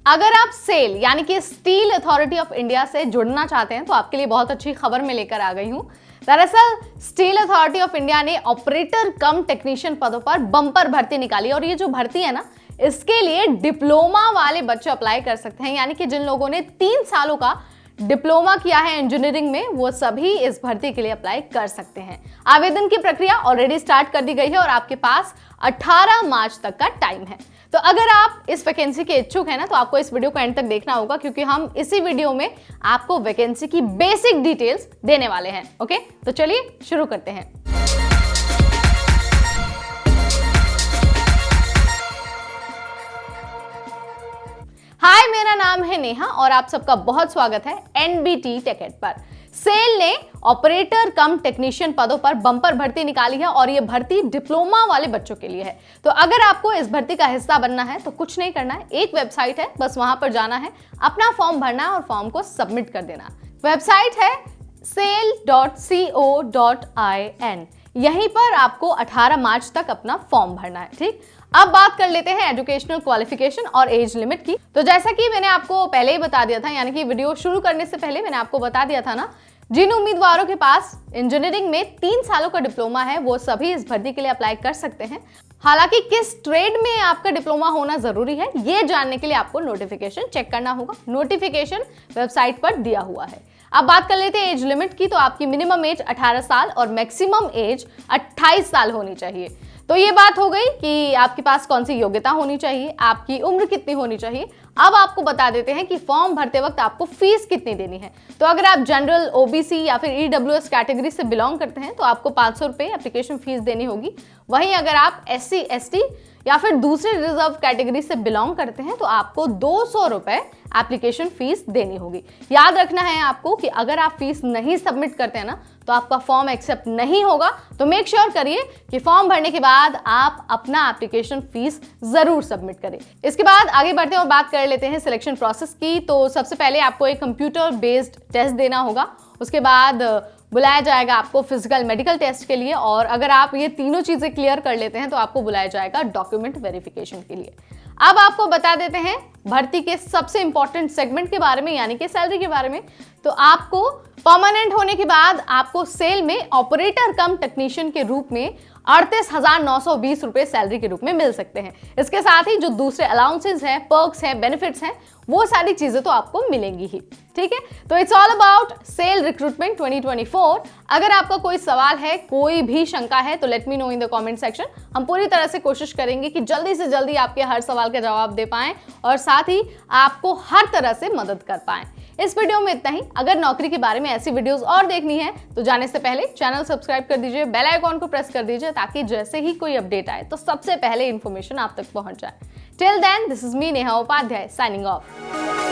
अगर आप सेल यानी कि स्टील अथॉरिटी ऑफ इंडिया से जुड़ना चाहते हैं तो आपके लिए बहुत अच्छी खबर मैं लेकर आ गई हूं। दरअसल स्टील अथॉरिटी ऑफ इंडिया ने ऑपरेटर कम टेक्नीशियन पदों पर बम्पर भर्ती निकाली और ये जो भर्ती है ना, इसके लिए डिप्लोमा वाले बच्चे अप्लाई कर सकते हैं। यानी कि जिन लोगों ने 3 सालों का डिप्लोमा किया है इंजीनियरिंग में, वो सभी इस भर्ती के लिए अप्लाई कर सकते हैं। आवेदन की प्रक्रिया ऑलरेडी स्टार्ट कर दी गई है और आपके पास 18 मार्च तक का टाइम है। तो अगर आप इस वैकेंसी के इच्छुक हैं ना, तो आपको इस वीडियो को एंड तक देखना होगा, क्योंकि हम इसी वीडियो में आपको वैकेंसी की बेसिक डिटेल्स देने वाले हैं। ओके, तो चलिए शुरू करते हैं। हाय, मेरा नाम है नेहा और आप सबका बहुत स्वागत है एनबीटी टेक पर। सेल ने ऑपरेटर कम टेक्नीशियन पदों पर बम्पर भर्ती निकाली है और ये भर्ती डिप्लोमा वाले बच्चों के लिए है। तो अगर आपको इस भर्ती का हिस्सा बनना है तो कुछ नहीं करना है, एक वेबसाइट है, बस वहां पर जाना है, अपना फॉर्म भरना है और फॉर्म को सबमिट कर देना। वेबसाइट है sale.co.in। यहीं पर आपको 18 मार्च तक अपना फॉर्म भरना है। ठीक, अब बात कर लेते हैं एजुकेशनल क्वालिफिकेशन और एज लिमिट की। तो जैसा कि मैंने आपको पहले ही बता दिया था, यानी कि वीडियो शुरू करने से पहले मैंने आपको बता दिया था ना, जिन उम्मीदवारों के पास इंजीनियरिंग में 3 सालों का डिप्लोमा है वो सभी इस भर्ती के लिए अप्लाई कर सकते हैं। हालांकि किस ट्रेड में आपका डिप्लोमा होना जरूरी है, ये जानने के लिए आपको नोटिफिकेशन चेक करना होगा। नोटिफिकेशन वेबसाइट पर दिया हुआ है। अब बात कर लेते हैं एज लिमिट की। तो आपकी मिनिमम एज 18 साल और मैक्सिमम एज 28 साल होनी चाहिए। तो ये बात हो गई कि आपके पास कौन सी योग्यता होनी चाहिए, आपकी उम्र कितनी होनी चाहिए। अब आपको बता देते हैं कि फॉर्म भरते वक्त आपको फीस कितनी देनी है। तो अगर आप जनरल, ओबीसी या फिर ईडब्ल्यूएस कैटेगरी से बिलोंग करते हैं तो आपको 500 रुपये एप्लीकेशन फीस देनी होगी। वहीं अगर आप एससी, एसटी या फिर दूसरे रिजर्व कैटेगरी से बिलोंग करते हैं तो आपको 200 रुपये एप्लीकेशन फीस देनी होगी। याद रखना है आपको कि अगर आप फीस नहीं सबमिट करते हैं ना, तो आपका फॉर्म एक्सेप्ट नहीं होगा। तो मेक श्योर करिए कि फॉर्म भरने के बाद आप अपना एप्लीकेशन फीस जरूर सबमिट करें। इसके बाद आगे बढ़ते हैं और बात कर लेते हैं सिलेक्शन प्रोसेस की। तो सबसे पहले आपको एक कंप्यूटर बेस्ड टेस्ट देना होगा। उसके बाद बुलाया जाएगा आपको फिजिकल मेडिकल टेस्ट के लिए, और अगर आप ये तीनों चीजें क्लियर कर लेते हैं तो आपको बुलाया जाएगा डॉक्यूमेंट वेरिफिकेशन के लिए। अब आपको बता देते हैं भर्ती के सबसे इंपॉर्टेंट सेगमेंट के बारे में, यानी कि सैलरी के बारे में। तो आपको परमानेंट होने के बाद आपको सेल में ऑपरेटर कम टेक्नीशियन के रूप में 38,920 रुपए सैलरी के रूप में मिल सकते हैं। इसके साथ ही जो दूसरे अलाउंसेस हैं, पर्क्स हैं, बेनिफिट्स हैं, वो सारी चीजें तो आपको मिलेंगी ही। ठीक है, तो it's all about cell recruitment 2024। अगर आपका कोई सवाल है, कोई भी शंका है, तो let me know in the comment section. हम पूरी तरह से कोशिश करेंगे कि जल्दी से जल्दी आपके हर सवाल का जवाब दे पाएं और साथ ही आपको हर तरह से मदद कर पाएं। इस वीडियो में इतना ही। अगर नौकरी के बारे में ऐसी वीडियोस और देखनी है तो जाने से पहले चैनल सब्सक्राइब कर दीजिए, बेल आइकॉन को प्रेस कर दीजिए, ताकि जैसे ही कोई अपडेट आए तो सबसे पहले इंफॉर्मेशन आप तक पहुंच जाए। Till then, this is me Neha Upadhyay, signing of.